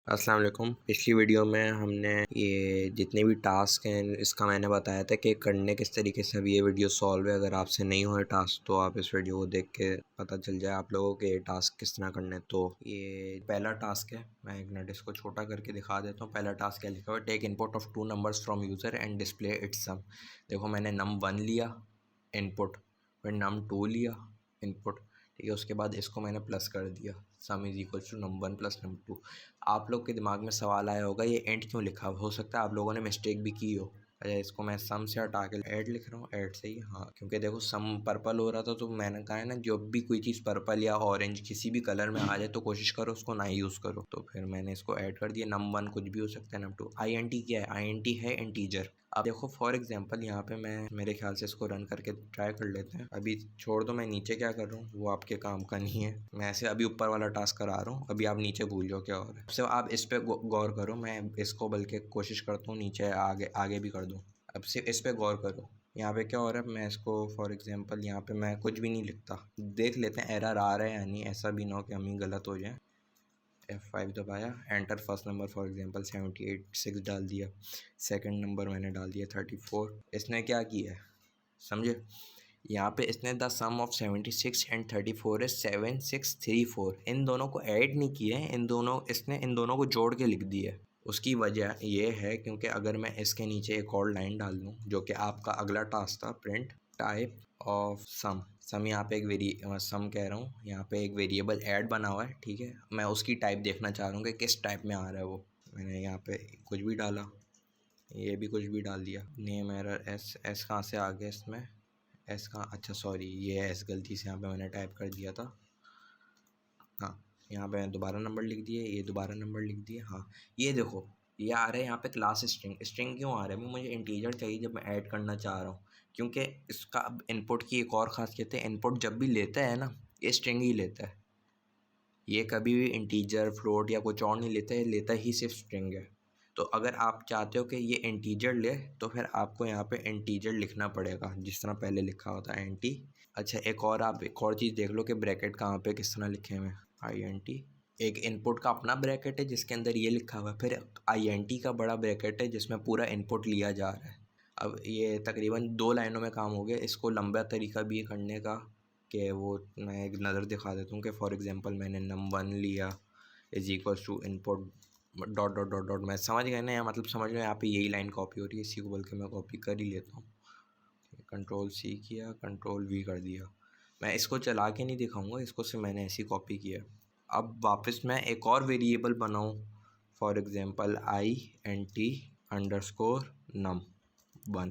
अस्सलाम वालेकुम। पिछली वीडियो में हमने ये जितने भी टास्क हैं इसका मैंने बताया था कि करने किस तरीके से। अब ये वीडियो सॉल्व है। अगर आपसे नहीं हुआ टास्क तो आप इस वीडियो को देख के पता चल जाए आप लोगों के ये टास्क किस तरह करने। तो ये पहला टास्क है, मैं एक मिनट इसको छोटा करके दिखा देता हूँ। पहला टास्क क्या लिखा हुआ है, take input of 2 numbers from user and display its sum. देखो मैंने num1 लिया इनपुट, फिर num2 लिया इनपुट, ठीक है। उसके बाद इसको मैंने प्लस कर दिया, sum is equal to num1 plus num2। आप लोग के दिमाग में सवाल आया होगा ये एंड क्यों लिखा हो सकता है आप लोगों ने मिस्टेक भी की हो। अच्छा, इसको मैं सम से हटा के ऐड लिख रहा हूँ, ऐड से ही, हाँ, क्योंकि देखो सम पर्पल हो रहा था तो मैंने कहा है ना, जब भी कोई चीज़ पर्पल या ऑरेंज किसी भी कलर में आ जाए तो कोशिश करो उसको ना ही यूज़ करो। तो फिर मैंने इसको ऐड कर दिया। num1 कुछ भी हो सकता है, num2। int क्या है, int है इंटीजर। अब देखो फॉर एग्जांपल यहाँ पे मैं मेरे ख्याल से इसको रन करके ट्राई कर लेते हैं। अभी छोड़ दो, मैं नीचे क्या कर रहा हूँ वो आपके काम का नहीं है। मैं ऐसे अभी ऊपर वाला टास्क करा रहा हूँ, अभी आप नीचे भूल जाओ क्या हो रहा है। अब आप इस पे गौर करो। मैं इसको बल्कि कोशिश करता हूँ नीचे आगे आगे भी कर दूँ। अब सिर्फ इस पे गौर करो, यहाँ पे क्या हो रहा है। मैं इसको फॉर एग्जांपल यहाँ पे मैं कुछ भी नहीं लिखता, देख लेते हैं एरर आ रहा है या नहीं। ऐसा भी ना हो कि हम ही गलत हो जाए। F5 दबाया, enter first number for example 78 डाल दिया। सेकंड नंबर मैंने डाल दिया 34। इसने क्या किया है समझे, यहाँ पे इसने द सम ऑफ 76 एंड 34 है 7634। इन दोनों को ऐड नहीं किया है, इसने इन दोनों को जोड़ के लिख दिया है। उसकी वजह ये है क्योंकि अगर मैं इसके नीचे एक और लाइन डाल दूँ, जो कि आपका अगला टास्क था, प्रिंट टाइप ऑफ सम। सम यहाँ पे सम कह रहा हूँ, यहाँ पे एक वेरिएबल ऐड बना हुआ है, ठीक है। मैं उसकी टाइप देखना चाह रहा हूँ कि किस टाइप में आ रहा है वो। मैंने यहाँ पे कुछ भी डाला, ये भी कुछ भी डाल दिया। नेम एरर, एस कहाँ से आ गया इसमें, एस कहाँ, अच्छा सॉरी, ये एस गलती से यहाँ पे मैंने टाइप कर दिया था। हाँ, यहाँ पे दोबारा नंबर लिख दिए, ये दोबारा नंबर लिख दिए। हाँ, ये देखो ये आ रहा है यहाँ पे क्लास स्ट्रिंग। स्ट्रिंग क्यों आ रहा है, मुझे इंटीजर चाहिए जब मैं ऐड करना चाह रहा हूँ। क्योंकि इसका अब इनपुट की एक और ख़ासियत है, इनपुट जब भी लेता है ना ये स्ट्रिंग ही लेता है। ये कभी भी इंटीजर, फ्लोट या कुछ और नहीं लेता है, लेता ही सिर्फ स्ट्रिंग है। तो अगर आप चाहते हो कि ये इंटीजर ले तो फिर आपको यहाँ पे इंटीजर लिखना पड़ेगा, जिस तरह पहले लिखा होता है एंटी। अच्छा, आप एक और चीज़ देख लो कि ब्रैकेट कहाँ पे किस तरह लिखे हुए हैं। INT एक इनपुट का अपना ब्रैकेट है जिसके अंदर ये लिखा हुआ है, फिर INT का बड़ा ब्रैकेट है जिसमें पूरा इनपुट लिया जा रहा है। अब ये तकरीबन 2 लाइनों में काम हो गया। इसको लंबा तरीका भी है करने का कि वो मैं एक नज़र दिखा देता हूँ कि फॉर एग्जांपल मैंने num1 लिया is equals to input dot dot dot dot. मैं समझ गए ना, या मतलब समझ लो यहाँ पे यही लाइन कॉपी हो रही है, इसी को बोल के मैं कॉपी कर ही लेता हूँ। Ctrl+C किया, Ctrl+V कर दिया। मैं इसको चला के नहीं दिखाऊंगा, इसको सिर्फ मैंने ऐसी कॉपी किया। अब वापस मैं एक और वेरिएबल बनाऊँ, फॉर एग्जांपल int_num1।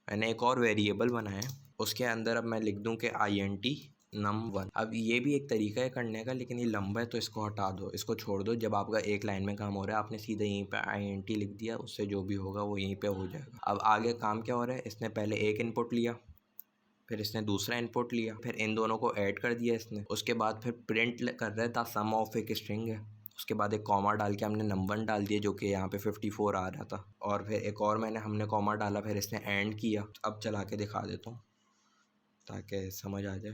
मैंने एक और वेरिएबल बनाया, उसके अंदर अब मैं लिख दूं कि int_num1। अब ये भी एक तरीका है करने का, लेकिन ये लंबा है तो इसको हटा दो, इसको छोड़ दो। जब आपका एक लाइन में काम हो रहा है आपने सीधे यहीं पे int लिख दिया, उससे जो भी होगा वो यहीं पे हो जाएगा। अब आगे काम क्या हो रहा है, इसने पहले एक इनपुट लिया, फिर इसने दूसरा इनपुट लिया, फिर इन दोनों को ऐड कर दिया इसने। उसके बाद फिर प्रिंट कर रहा था सम ऑफ एक स्ट्रिंग है। उसके बाद एक कॉमा डाल के हमने num1 डाल दिया जो कि यहाँ पे 54 आ रहा था, और फिर एक और हमने कॉमा डाला, फिर इसने एंड किया। अब चला के दिखा देता हूँ ताकि समझ आ जाए।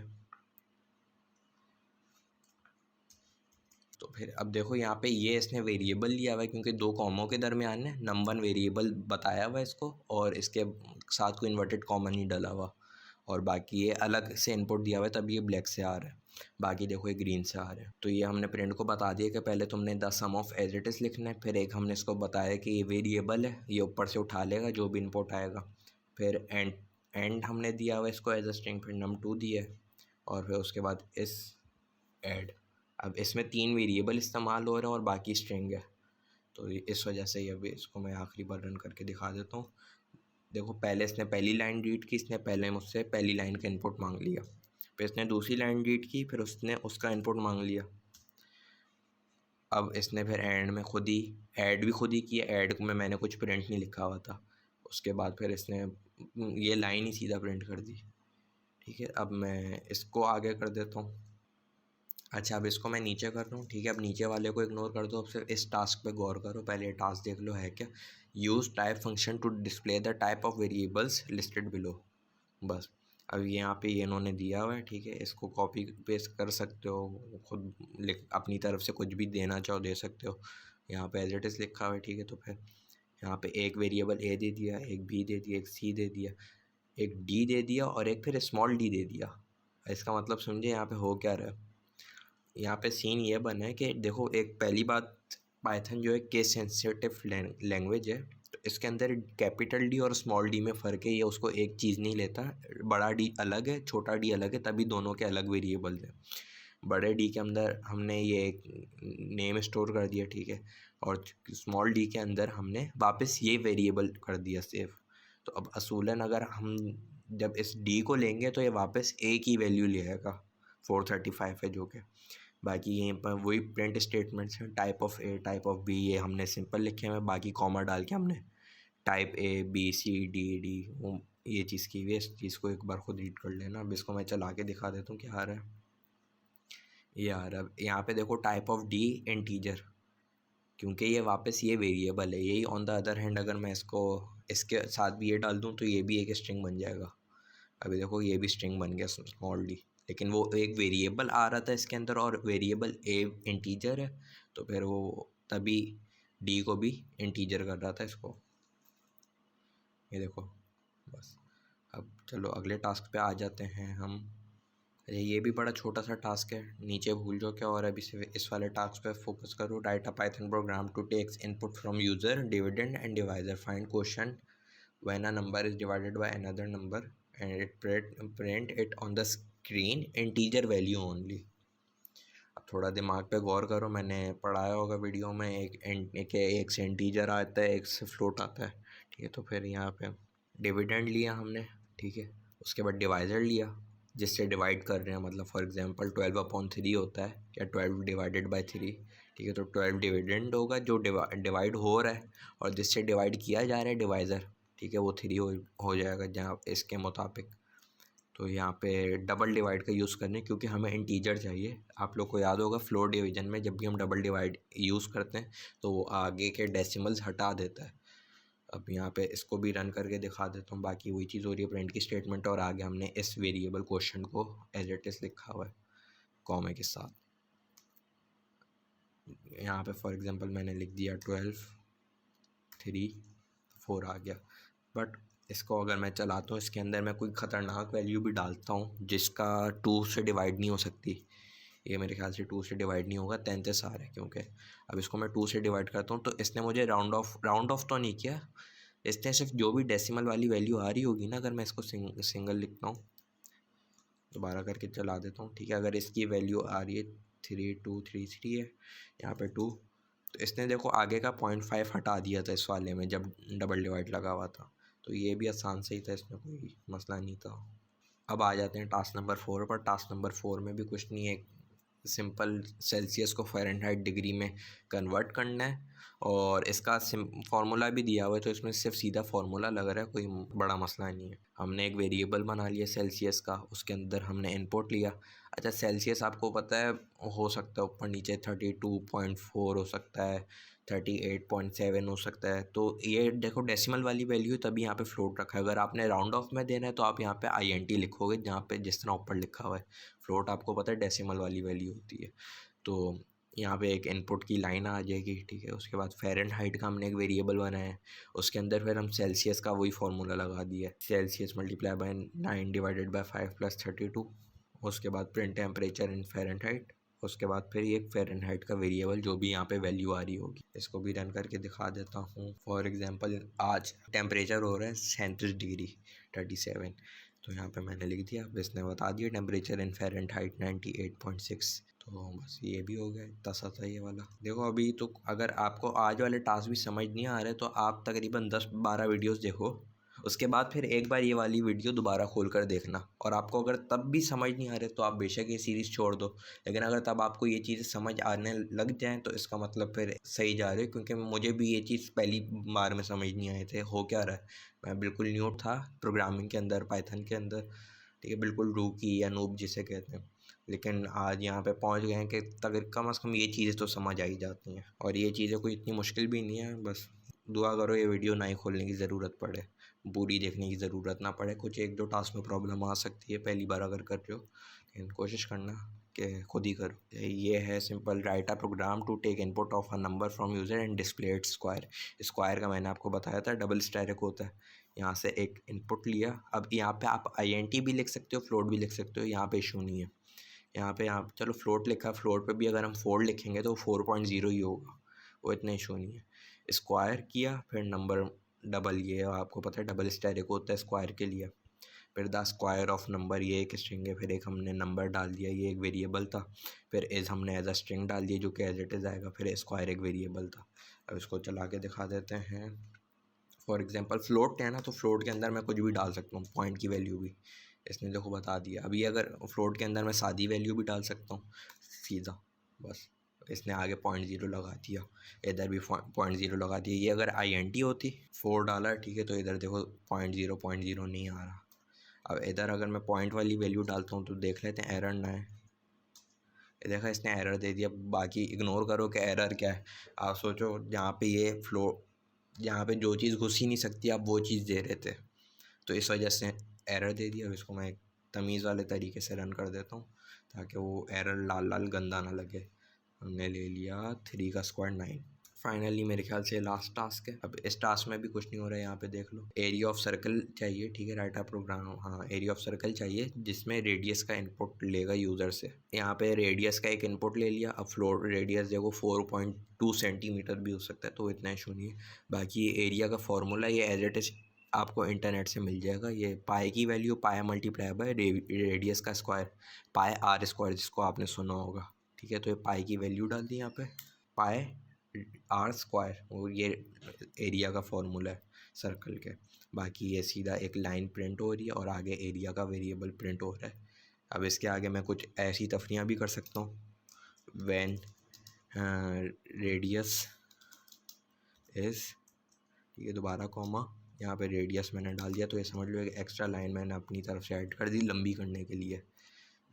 तो फिर अब देखो यहाँ पे ये इसने वेरिएबल लिया हुआ है क्योंकि 2 कॉमों के दरमियान है। num1 वेरिएबल बताया हुआ है इसको, और इसके साथ कोई इन्वर्टेड कॉमा नहीं डला हुआ, और बाकी ये अलग से इनपुट दिया हुआ है, तब ये ब्लैक से आ रहा है। बाकी देखो ये ग्रीन से आ रहा है। तो ये हमने प्रिंट को बता दिया कि पहले तुमने the sum of as it is लिखना है। फिर एक हमने इसको बताया कि ये वेरिएबल है, ये ऊपर से उठा लेगा जो भी इनपुट आएगा। फिर एंड हमने दिया हुआ इसको एज अ स्ट्रिंग, फिर num2 दिया है, और फिर उसके बाद इस ऐड। अब इसमें 3 वेरिएबल इस्तेमाल हो रहे हैं और बाकी स्ट्रिंग है, तो इस वजह से ये, अभी इसको मैं आखिरी बार रन करके दिखा देता हूँ। देखो पहले इसने पहली लाइन रीड की, इसने पहले मुझसे पहली लाइन का इनपुट मांग लिया, फिर इसने दूसरी लाइन रीड की, फिर उसने उसका इनपुट मांग लिया। अब इसने फिर एंड में खुद ही ऐड भी खुद ही किया, ऐड में मैंने कुछ प्रिंट नहीं लिखा हुआ था। उसके बाद फिर इसने ये लाइन ही सीधा प्रिंट कर दी, ठीक है। अब मैं इसको आगे कर देता हूँ। अच्छा, अब इसको मैं नीचे कर रहा हूँ, ठीक है। अब नीचे वाले को इग्नोर कर दो, अब सिर्फ इस टास्क पे गौर करो। पहले ये टास्क देख लो है क्या। Use type function to display the type of variables listed below, बस। अब यहाँ पे ये इन्होंने दिया हुआ है, ठीक है, इसको कॉपी पेस्ट कर सकते हो, खुद अपनी तरफ से कुछ भी देना चाहो दे सकते हो। यहाँ पे एज इट इज़ लिखा हुआ है, ठीक है। तो फिर यहाँ पे एक वेरिएबल ए दे दिया, एक बी दे दिया, एक सी दे दिया, एक डी दे दिया और एक फिर स्मॉल डी दे दिया। इसका मतलब समझे यहाँ पे हो क्या रहा है। यहाँ पे सीन ये बना है कि देखो, एक पहली बात, पाइथन जो है केस सेंसिटिव लैंग्वेज है, तो इसके अंदर कैपिटल डी और स्मॉल डी में फ़र्क है। ये उसको एक चीज़ नहीं लेता, बड़ा डी अलग है, छोटा डी अलग है, तभी दोनों के अलग वेरिएबल्स हैं। बड़े डी के अंदर हमने ये एक नेम स्टोर कर दिया, ठीक है, और स्मॉल डी के अंदर हमने वापस ये वेरिएबल कर दिया सेव। तो अब असूलन अगर हम जब इस डी को लेंगे तो ये वापस ए की वैल्यू लेगा, 435 है जो कि। बाकी यहीं पर वही प्रिंट स्टेटमेंट्स हैं, type of A, type of B, ये हमने सिंपल लिखे हुए हैं, बाकी कॉमा डाल के हमने type A B C D D ये चीज़ की हुई है। इस चीज़ को एक बार खुद रीड कर लेना। अब इसको मैं चला के दिखा देता हूँ क्या आ रहा है। ये आ रहा है, यहाँ पे देखो टाइप ऑफ डी इंटीजर, क्योंकि ये वापस ये वेरिएबल है। यही ऑन द अदर हैंड अगर मैं इसको इसके साथ भी ये डाल दूँ तो ये भी एक स्ट्रिंग बन जाएगा। अभी देखो ये भी स्ट्रिंग बन गया स्मॉल डी, लेकिन वो एक वेरिएबल आ रहा था इसके अंदर और वेरिएबल ए इंटीजर है, तो फिर वो तभी डी को भी इंटीजर कर रहा था इसको। ये देखो बस। अब चलो अगले टास्क पे आ जाते हैं हम। ये भी बड़ा छोटा सा टास्क है, नीचे भूल जाओ क्या और अभी से इस वाले टास्क पे फोकस करो। Write a Python program to takes input from user, dividend and divisor, find quotient when a number is divided by another number and it print it on the screen integer value only. अब थोड़ा दिमाग पे गौर करो, मैंने पढ़ाया होगा video में, एक से इंटीजर आता है, एक से फ्लोट आता है, ठीक है। तो फिर यहाँ पे डिविडेंड लिया हमने, ठीक है, उसके बाद डिवाइजर लिया जिससे डिवाइड कर रहे हैं, मतलब फॉर एग्जांपल 12/3 होता है या 12 डिवाइडेड बाय 3, ठीक है। तो 12 डिविडेंड होगा जो डिवाइड हो रहा है, और जिससे डिवाइड किया जा रहा है डिवाइज़र, ठीक है, वो 3 हो जाएगा जहाँ इसके मुताबिक। तो यहाँ पे डबल डिवाइड का यूज़ करने, क्योंकि हमें इंटीजर चाहिए। आप लोग को याद होगा फ्लोर डिवीजन में जब भी हम डबल डिवाइड यूज़ करते हैं तो वो आगे के डेसिमल्स हटा देता है। अब यहाँ पे इसको भी रन करके दिखा देता हूँ। बाकी वही चीज़ हो रही है, प्रिंट की स्टेटमेंट, और आगे हमने इस वेरिएबल क्वेश्चन को एज इट इज़ लिखा हुआ है कॉमे के साथ। यहाँ पे फॉर एग्जांपल मैंने लिख दिया 12 3 4 आ गया। बट इसको अगर मैं चलाता हूँ, इसके अंदर मैं कोई ख़तरनाक वैल्यू भी डालता हूँ जिसका 2 से डिवाइड नहीं हो सकती, ये मेरे ख्याल से 2 से डिवाइड नहीं होगा, 33 है क्योंकि। अब इसको मैं 2 से डिवाइड करता हूँ तो इसने मुझे राउंड ऑफ तो नहीं किया, इसने सिर्फ जो भी डेसिमल वाली वैल्यू आ रही होगी ना, अगर मैं इसको सिंगल लिखता हूँ, दोबारा करके चला देता हूँ, ठीक है। अगर इसकी वैल्यू आ रही है 3233 है, यहाँ पे 2, तो इसने देखो आगे का 0.5 हटा दिया था इस वाले में जब डबल डिवाइड लगा हुआ था। तो ये भी आसान से ही था, इसमें कोई मसला नहीं था। अब आ जाते हैं टास्क नंबर 4 पर। टास्क नंबर 4 में भी कुछ नहीं है, सिंपल सेल्सियस को फ़ारेनहाइट डिग्री में कन्वर्ट करना है, और इसका फार्मूला भी दिया हुआ है, तो इसमें सिर्फ सीधा फार्मूला लग रहा है, कोई बड़ा मसला नहीं है। हमने एक वेरिएबल बना लिया सेल्सियस का, उसके अंदर हमने इनपुट लिया। अच्छा, सेल्सियस आपको पता है हो सकता है ऊपर नीचे 32.4 हो सकता है, 38.7 हो सकता है। तो ये देखो डेसिमल वाली वैल्यू तभी यहाँ पे फ्लोट रखा है। अगर आपने राउंड ऑफ में देना है तो आप यहाँ पे INT लिखोगे, जहाँ पे जिस तरह ऊपर लिखा हुआ है। फ्लोट आपको पता है डेसिमल वाली वैल्यू होती है। तो यहाँ पे एक इनपुट की लाइन आ जाएगी, ठीक है। उसके बाद फ़ारेनहाइट का हमने एक वेरिएबल बनाया है, उसके अंदर फिर हम सेल्सियस का वही फार्मूला लगा दिया है, Celsius multiply by 9 divided by 5 + 32। उसके बाद प्रिंट टेम्परेचर इन फ़ारेनहाइट, उसके बाद फिर ये फ़ारेनहाइट का वेरिएबल जो भी यहाँ पे वैल्यू आ रही होगी। इसको भी रन करके दिखा देता हूँ। फॉर एग्जांपल आज टेम्परेचर हो रहा है 37 डिग्री 37, तो यहाँ पे मैंने लिख दिया। अब इसने बता दिया टेम्परेचर इन फ़ारेनहाइट 98.6। तो बस ये भी हो गया, इतना सा था ये वाला। देखो अभी तो अगर आपको आज वाले टास्क भी समझ नहीं आ रहे तो आप तकरीबन 10-12 वीडियोस देखो, उसके बाद फिर एक बार ये वाली वीडियो दोबारा खोल कर देखना। और आपको अगर तब भी समझ नहीं आ रहे तो आप बेशक ये सीरीज़ छोड़ दो, लेकिन अगर तब आपको ये चीज़ें समझ आने लग जाएँ तो इसका मतलब फिर सही जा रहे हो। क्योंकि मुझे भी ये चीज़ पहली बार में समझ नहीं आए थे हो क्या रहा है। मैं बिल्कुल न्यू था प्रोग्रामिंग के अंदर, पाइथन के अंदर, ठीक है, बिल्कुल रूकी या नूब जिसे कहते हैं। लेकिन आज यहाँ पे पहुँच गए हैं कि कम से कम ये चीज़ें तो समझ आ ही जाती हैं, और ये चीज़ें कोई इतनी मुश्किल भी नहीं है। बस दुआ करो ये वीडियो ना ही खोलने की ज़रूरत पड़े। पूरी देखने की ज़रूरत ना पड़े। कुछ एक दो टास्क में प्रॉब्लम आ सकती है पहली बार अगर कर रहे हो, लेकिन कोशिश करना कि खुद ही करो। ये है simple, write a program to take input of a number from user and display it square. Square का मैंने आपको बताया था डबल स्टैटिक होता है। यहाँ से एक इनपुट लिया, अब यहाँ पे आप INT भी लिख सकते हो, फ्लोट भी लिख सकते हो, यहाँ पे इशू नहीं है। यहाँ पे चलो फ्लोट लिखा, फ्लोट पे भी अगर हम 4 लिखेंगे तो 4.0 ही होगा, वो इतना इशू नहीं है। स्क्वायर किया, फिर नंबर डबल, ये आपको पता है डबल स्टैटिक होता है स्क्वायर के लिए। फिर द स्क्वायर ऑफ नंबर, ये एक स्ट्रिंग है, फिर एक हमने नंबर डाल दिया, ये एक वेरिएबल था। फिर इज़ हमने एज अ स्ट्रिंग डाल दिया जो कि एज इट इज़ आएगा। फिर स्क्वायर एक वेरिएबल था। अब इसको चला के दिखा देते हैं। फॉर एग्जांपल फ्लोट है ना, तो फ्लोट के अंदर मैं कुछ भी डाल सकता हूँ, पॉइंट की वैल्यू भी इसने देखो बता दिया। अभी अगर फ्लोट के अंदर मैं सादी वैल्यू भी डाल सकता हूँ सीधा, बस इसने आगे 0.0 लगा दिया, इधर भी 0.0 लगा दिया। ये अगर INT होती 4 डाला ठीक है, तो इधर देखो 0.0 नहीं आ रहा। अब इधर अगर मैं पॉइंट वाली वैल्यू डालता हूँ तो देख लेते हैं एरर ना है। ये देखा इसने एरर दे दिया। बाकी इग्नोर करो कि एरर क्या है, आप सोचो जहाँ पे ये फ्लो, जहाँ पे जो चीज़ घुस ही नहीं सकती आप वो चीज़ दे रहे थे, तो इस वजह से एरर दे दिया। अब इसको मैं एक तमीज़ वाले तरीके से रन कर देता हूँ ताकि वो एरर लाल लाल गंदा ना लगे। हमने ले लिया 3 का स्क्वायर 9। फाइनली मेरे ख्याल से लास्ट टास्क है। अब इस टास्क में भी कुछ नहीं हो रहा है, यहाँ पे देख लो। एरिया ऑफ सर्कल चाहिए, ठीक है, राइट अ प्रोग्राम, हाँ एरिया ऑफ सर्कल चाहिए जिसमें रेडियस का इनपुट लेगा यूज़र से। यहाँ पे रेडियस का एक इनपुट ले लिया। अब फ्लोर रेडियस देखो 4.2 सेंटीमीटर भी हो सकता है, तो इतना इशू नहीं है। बाकी ये एरिया का फॉर्मूला ये एज इट इज़ आपको इंटरनेट से मिल जाएगा। ये पाए की वैल्यू पाए मल्टीप्लाई बाय रेडियस का स्क्वायर, पाए आर स्क्वायर जिसको आपने सुना होगा, ठीक है। तो ये पाए की वैल्यू डाल दी यहाँ पे, पाए आर स्क्वायर, और ये एरिया का फॉर्मूला है सर्कल के। बाकी ये सीधा एक लाइन प्रिंट हो रही है और आगे एरिया का वेरिएबल प्रिंट हो रहा है। अब इसके आगे मैं कुछ ऐसी तफरीयाँ भी कर सकता हूँ, व्हेन रेडियस इज़, ठीक है, दोबारा कॉमा, यहाँ पे रेडियस मैंने डाल दिया, तो ये समझ लो एक एक्स्ट्रा लाइन मैंने अपनी तरफ से ऐड कर दी लंबी करने के लिए।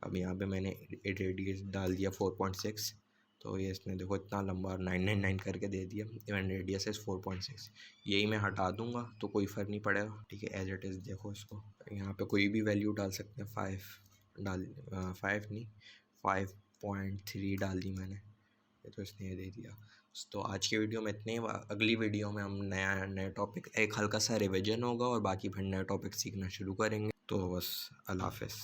अब यहाँ पे मैंने रेडियस डाल दिया 4.6, तो ये इसने देखो इतना लंबा 999 करके दे दिया। इवन रेडियस इज़ 4.6, यही मैं हटा दूंगा तो कोई फ़र्क नहीं पड़ेगा, ठीक है, एज इट इज़। देखो इसको यहाँ पे कोई भी वैल्यू डाल सकते हैं, 5 डाल, 5 नहीं 5.3 डाल दी मैंने, ये तो इसने ये दे दिया। तो आज की वीडियो में इतने ही। अगली वीडियो में हम नए टॉपिक, एक हल्का सा रिवीजन होगा और बाकी फिर नए टॉपिक सीखना शुरू करेंगे। तो बस अल्लाह हाफ़िज़।